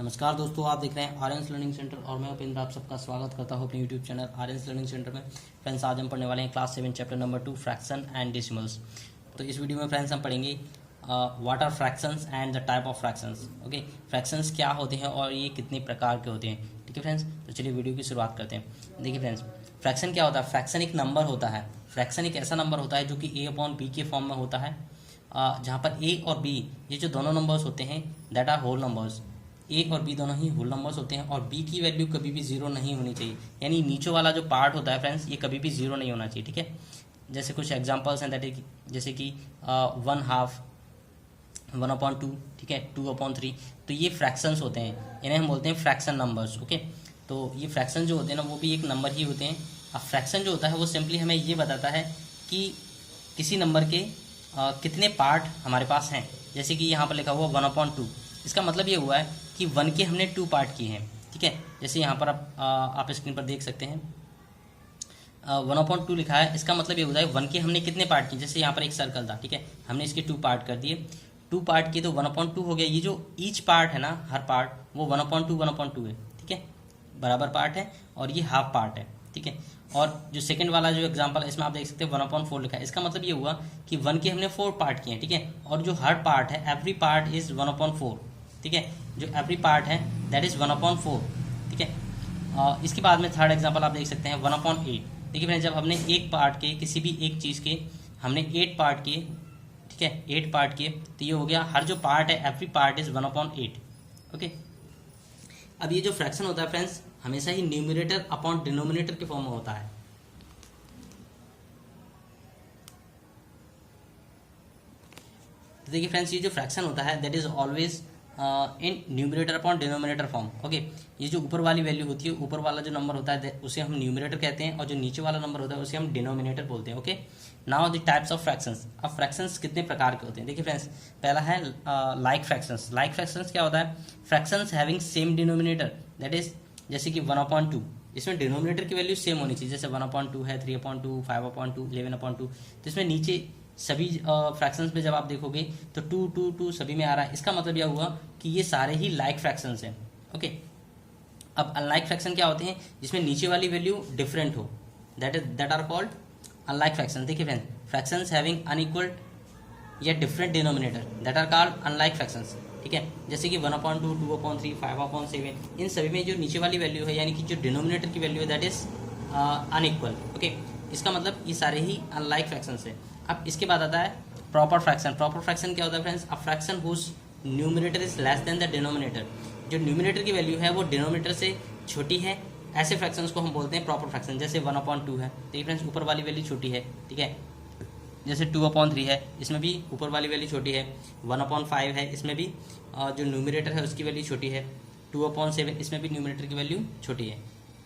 नमस्कार दोस्तों, आप देख रहे हैं आर्यन्स लर्निंग सेंटर और मैं उपेंद्र आप सबका स्वागत करता हूं अपने YouTube channel Aryans learning centre में। फ्रेंड्स, आज हम पढ़ने वाले हैं class 7 chapter number 2 fraction and decimals. तो इस वीडियो में फ्रेंड्स हम पढ़ेंगे what are fractions and the type of fractions. Okay, fractions क्या होते हैं और ये कितने प्रकार के होते हैं। ठीक है फ्रेंड्स, तो चलिए वीडियो की शुरुआत करते हैं। देखिए फ्रेंड्स, फ्रैक्शन क्या होता है। फ्रैक्शन एक नंबर होता है। फ्रैक्शन एक ऐसा नंबर होता है जो कि a/b के फॉर्म में होता है, जहाँ पर a और b ये जो दोनों नंबर्स होते हैं दैट आर होल नंबर्स। ए और बी दोनों ही होल नंबर्स होते हैं और बी की वैल्यू कभी भी जीरो नहीं होनी चाहिए, यानी नीचे वाला जो पार्ट होता है फ्रेंड्स ये कभी भी जीरो नहीं होना चाहिए। ठीक है, जैसे कुछ एग्जांपल्स हैं दैट इज जैसे कि 1/2, 1/2, ठीक है, 2/3। तो ये फ्रैक्शंस होते हैं, इन्हें हम बोलते हैं फ्रैक्शन नंबर्स। ओके, तो ये फ्रैक्शन जो होते हैं ना वो भी एक नंबर ही होते हैं। अब फ्रैक्शन जो होता है वो सिंपली हमें ये बताता है कि किसी नंबर के कितने पार्ट हमारे पास हैं। जैसे कि यहाँ पर लिखा हुआ 1/2, इसका मतलब ये हुआ है कि 1 के हमने 2 पार्ट किए हैं। ठीक है, जैसे यहाँ पर आप स्क्रीन पर देख सकते हैं 1/2 लिखा है, इसका मतलब ये होता है 1 के हमने कितने पार्ट किए। जैसे यहाँ पर एक सर्कल था, ठीक है, हमने इसके 2 पार्ट कर दिए, 2 पार्ट किए तो 1/2 हो गया। ये जो ईच पार्ट है ना, हर पार्ट वो 1/2 है। ठीक है, बराबर पार्ट है और ये हाफ पार्ट है। ठीक है, और जो सेकंड वाला जो एग्जांपल है इसमें आप देख सकते हैं 1/4 लिखा है, इसका मतलब ये हुआ कि 1 के हमने 4 पार्ट किए हैं। ठीक है, और जो हर पार्ट है एवरी पार्ट इज 1/4। ठीक है, जो एवरी पार्ट है दैट इज 1/4। ठीक है, इसके बाद में थर्ड एग्जांपल आप देख सकते हैं 1/8। देखिए फ्रेंड्स, जब हमने एक पार्ट के किसी भी एक चीज़ के हमने 8 पार्ट किए, ठीक है, 8 पार्ट किए तो ये हो गया हर जो पार्ट है एवरी पार्ट इज 1/8। ओके, अब ये जो फ्रैक्शन होता है फ्रेंड्स हमेशा ही न्यूमरेटर अपॉन डिनोमिनेटर के फॉर्म में होता है। तो देखिए फ्रेंड्स, ये जो फ्रैक्शन होता है that is always in numerator upon denominator form. Okay, ये जो ऊपर वाली वैल्यू होती है, ऊपर वाला जो नंबर होता है उसे हम न्यूमरेटर कहते हैं और जो नीचे वाला नंबर होता है उसे हम डिनोमिनेटर बोलते हैं। Okay, now the types of fractions. अब फ्रैक्शंस कितने प्रकार के होते हैं। देखिए फ्रेंड्स, पहला है लाइक फ्रैक्शंस। लाइक फ्रैक्शंस क्या होता है। Fractions having same denominator, that is जैसे कि 1/2, इसमें डिनोमिनेटर की वैल्यू सेम होनी चाहिए। जैसे 1/2 है, 3/2, 5/2, 11/2। तो इसमें नीचे सभी फ्रैक्शंस में जब आप देखोगे तो 2, 2, 2 सभी में आ रहा है। इसका मतलब यह हुआ कि ये सारे ही लाइक फ्रैक्शंस हैं। ओके, अब अनलाइक फ्रैक्शन क्या होते हैं जिसमें नीचे वाली वैल्यू डिफरेंट हो, that are called unlike fraction. देखिए फ्रेंड्स, फ्रैक्शंस हैविंग अनइक्वल या different denominator that are called unlike fractions. ठीक है, जैसे कि 1/2, 2/3, 5/7, इन सभी में जो नीचे वाली वैल्यू है यानी कि जो डिनोमिनेटर की वैल्यू है दैट इज अनइक्वल। ओके, इसका मतलब ये सारे ही अनलाइक फ्रैक्शंस है। अब इसके बाद आता है प्रॉपर फ्रैक्शन। प्रॉपर फ्रैक्शन क्या होता है friends. A fraction whose numerator is less than the denominator, जो न्यूमरेटर की वैल्यू है वो डिनोमिनेटर से छोटी है, ऐसे फ्रैक्शंस को हम बोलते हैं प्रॉपर फ्रैक्शन। जैसे 1/2 है, देखिए फ्रेंड्स ऊपर वाली वैल्यू छोटी है। ठीक है, जैसे 2/3 है, इसमें भी ऊपर वाली वैल्यू छोटी है। 1/5 है, इसमें भी जो न्यूमरेटर है उसकी वैल्यू छोटी है। 2/7, इसमें भी न्यूमरेटर की वैल्यू छोटी है।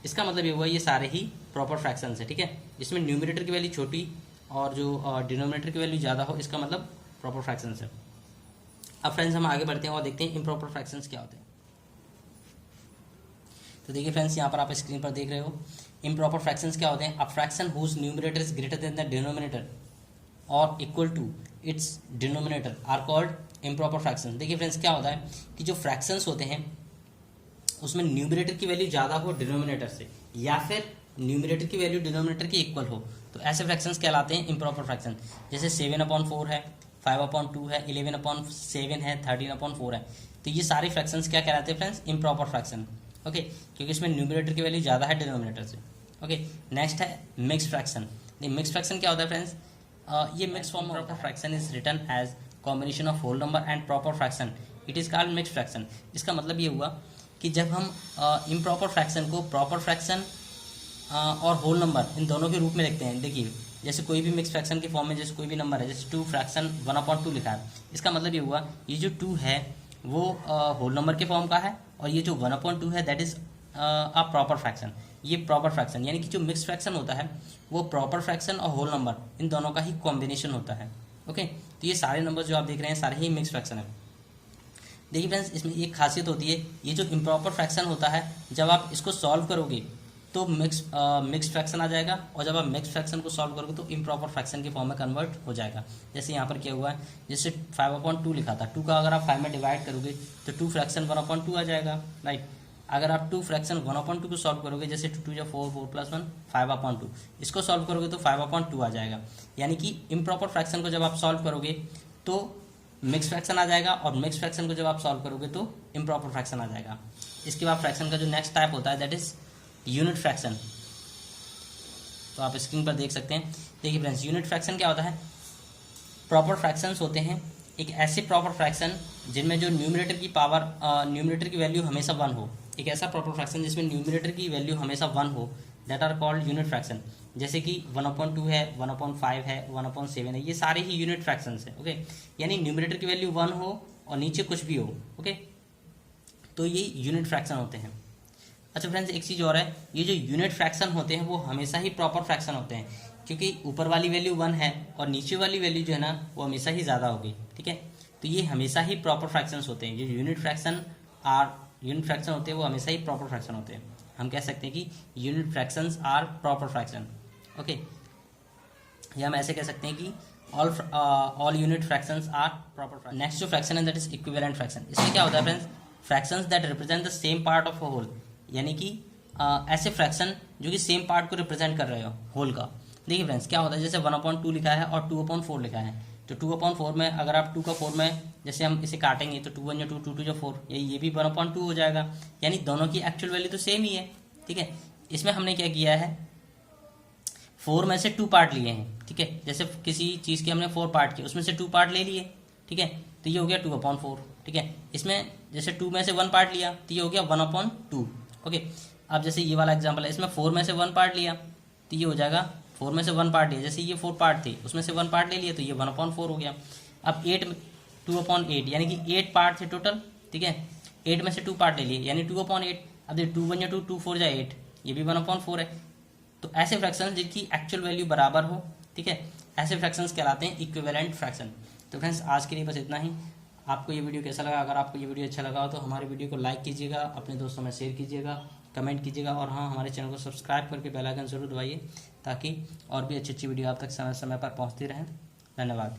इसका मतलब ये हुआ ये सारे ही प्रॉपर फ्रैक्शंस है। ठीक है, जिसमें न्यूमरेटर की वैल्यू छोटी और जो डिनोमिनेटर की वैल्यू ज़्यादा हो, इसका मतलब प्रॉपर फ्रैक्शंस है। अब फ्रेंड्स हम आगे बढ़ते हैं और देखते हैं इम्प्रॉपर फ्रैक्शंस क्या होते हैं। तो देखिए फ्रेंड्स, यहाँ पर आप स्क्रीन पर देख रहे हो इम्प्रॉपर फ्रैक्शंस क्या होते हैं। A fraction whose numerator is greater than the denominator और equal to its denominator are called improper fraction. देखिए फ्रेंड्स, क्या होता है कि जो फ्रैक्शंस होते हैं उसमें न्यूमरेटर की वैल्यू ज़्यादा हो डिनोमिनेटर से, या फिर न्यूमरेटर की वैल्यू डिनोमिनेटर की इक्वल हो, तो ऐसे फ्रैक्शंस कहलाते हैं इम्प्रॉपर फ्रैक्शन। जैसे 7/4 है, 5/2 है, 11/7 है, 13/4 है। तो ये सारे फ्रैक्शंस क्या कहलाते हैं फ्रेंड्स, इम्प्रॉपर फ्रैक्शन। ओके, क्योंकि इसमें न्यूमरेटर की वैल्यू ज़्यादा है डिनोमिनेटर से। ओके, नेक्स्ट है मिक्स फ्रैक्शन। मिक्स फ्रैक्शन क्या होता है फ्रेंड्स, ये mix form of fraction is written as combination of whole number and proper fraction, it is called mix fraction. इसका मतलब ये हुआ कि जब हम इम्प्रॉपर फ्रैक्शन को प्रॉपर फ्रैक्शन और होल नंबर इन दोनों के रूप में लिखते हैं। देखिए जैसे कोई भी मिक्स फ्रैक्शन के फॉर्म में जैसे कोई भी नंबर है, जैसे 2 फ्रैक्शन 1/2 लिखा है, इसका मतलब ये हुआ ये जो 2 है वो होल नंबर के फॉर्म का है और ये जो 1/2 है that is a proper fraction. ये प्रॉपर फ्रैक्शन यानी कि जो मिक्स फ्रैक्शन होता है वो प्रॉपर फ्रैक्शन और होल नंबर इन दोनों का ही कॉम्बिनेशन होता है। ओके, तो ये सारे नंबर जो आप देख रहे हैं सारे ही मिक्स फ्रैक्शन है। देखिए फ्रेंड्स, इसमें एक खासियत होती है, ये जो इम्प्रॉपर फ्रैक्शन होता है जब आप इसको सॉल्व करोगे तो मिक्स फ्रैक्शन आ जाएगा, और जब आप मिक्स फ्रैक्शन को सॉल्व करोगे तो इम्प्रॉपर फ्रैक्शन के फॉर्म में कन्वर्ट हो जाएगा। जैसे यहाँ पर क्या हुआ है, जैसे 5/2 लिखा था, 2 का अगर आप 5 में डिवाइड करोगे तो 2 फ्रैक्शन 1/2 आ जाएगा, राइट। अगर आप 2 फ्रैक्शन 1/2 को सॉल्व करोगे, जैसे 2 2 4 4 + 1 5/2, इसको सॉल्व करोगे तो 5/2 आ जाएगा। यानी कि इम्प्रॉपर फ्रैक्शन को जब आप सॉल्व करोगे तो मिक्स फ्रैक्शन आ जाएगा, और मिक्स फ्रैक्शन को जब आप सॉल्व करोगे तो इम्प्रॉपर फ्रैक्शन आ जाएगा। इसके बाद फ्रैक्शन का जो नेक्स्ट टाइप होता है दैट इज यूनिट फ्रैक्शन। तो आप स्क्रीन पर देख सकते हैं। देखिए फ्रेंड्स, यूनिट फ्रैक्शन क्या होता है, प्रॉपर फ्रैक्शंस होते हैं, एक ऐसे प्रॉपर फ्रैक्शन जिनमें जो न्यूमरेटर की पावर न्यूमरेटर की वैल्यू हमेशा 1 हो, एक ऐसा प्रॉपर फ्रैक्शन जिसमें न्यूमरेटर की वैल्यू हमेशा 1 हो, that are called unit fraction. जैसे कि 1/2 है, 1/5 है, 1/7 है, ये सारे ही यूनिट फ्रैक्शंस है, ओके। यानी न्यूमरेटर की वैल्यू 1 हो और नीचे कुछ भी हो, ओके, तो ये यूनिट फ्रैक्शन होते हैं। अच्छा फ्रेंड्स, एक चीज़ और है, ये जो यूनिट फ्रैक्शन होते हैं वो हमेशा ही प्रॉपर फ्रैक्शन होते हैं, क्योंकि ऊपर वाली वैल्यू 1 है और नीचे वाली वैल्यू जो है ना वो हमेशा ही ज़्यादा होगी, ठीक है। तो ये हमेशा ही प्रॉपर फ्रैक्शंस होते हैं। जो यूनिट फ्रैक्शन होते हैं वो हमेशा ही प्रॉपर फ्रैक्शन होते हैं। हम कह सकते हैं कि unit fractions are proper fraction, okay. या हम ऐसे कह सकते हैं कि all unit fractions are proper fraction. Next जो फ्रैक्शन है दैट इज इक्विवेलेंट फ्रैक्शन। इसमें क्या होता है friends, fractions that represent the same part of a whole, यानी कि ऐसे फ्रैक्शन जो कि सेम पार्ट को रिप्रेजेंट कर रहे हो होल का। देखिए फ्रेंड्स, क्या होता है, जैसे 1/2 लिखा है और 2/4 लिखा है, तो 2/4 में अगर आप 2 का 4 में जैसे हम इसे काटेंगे तो 2 1 2 2 2 4, ये भी 1/2 हो जाएगा। यानी दोनों की एक्चुअल वैल्यू तो सेम ही है, ठीक है। इसमें हमने क्या किया है, 4 में से 2 पार्ट लिए हैं, ठीक है। जैसे किसी चीज़ के हमने 4 पार्ट किए, उसमें से 2 पार्ट ले लिए, ठीक है, तो ये हो गया 2/4, ठीक है। इसमें जैसे 2 में से 1 पार्ट लिया तो ये हो गया 1/2, ओके। अब जैसे ये वाला एग्जांपल है, इसमें 4 में से 1 पार्ट लिया तो ये हो जाएगा 4 में से 1 पार्ट लिया, जैसे ये 4 पार्ट थे उसमें से 1 पार्ट ले लिया तो ये 1/4 हो गया। अब 2/8 यानी कि 8 पार्ट थे टोटल, ठीक है। 8 में से 2 पार्ट ले लिए यानी 2/8। अब 2 1 2 2 4 8, ये भी 1/4 है। तो ऐसे फ्रैक्शंस जिनकी एक्चुअल वैल्यू बराबर हो, ठीक है, ऐसे फ्रैक्शंस कहलाते हैं इक्विवेलेंट फ्रैक्शन। तो फ्रेंड्स, आज के लिए बस इतना ही। आपको ये वीडियो कैसा लगा? अगर आपको ये वीडियो अच्छा लगा हो तो हमारे वीडियो को लाइक कीजिएगा, अपने दोस्तों में शेयर कीजिएगा, कमेंट कीजिएगा, और हाँ, हमारे चैनल को सब्सक्राइब करके बेल आइकन जरूर दबाइए ताकि और भी अच्छी अच्छी वीडियो आप तक समय समय पर पहुँचती रहें। धन्यवाद।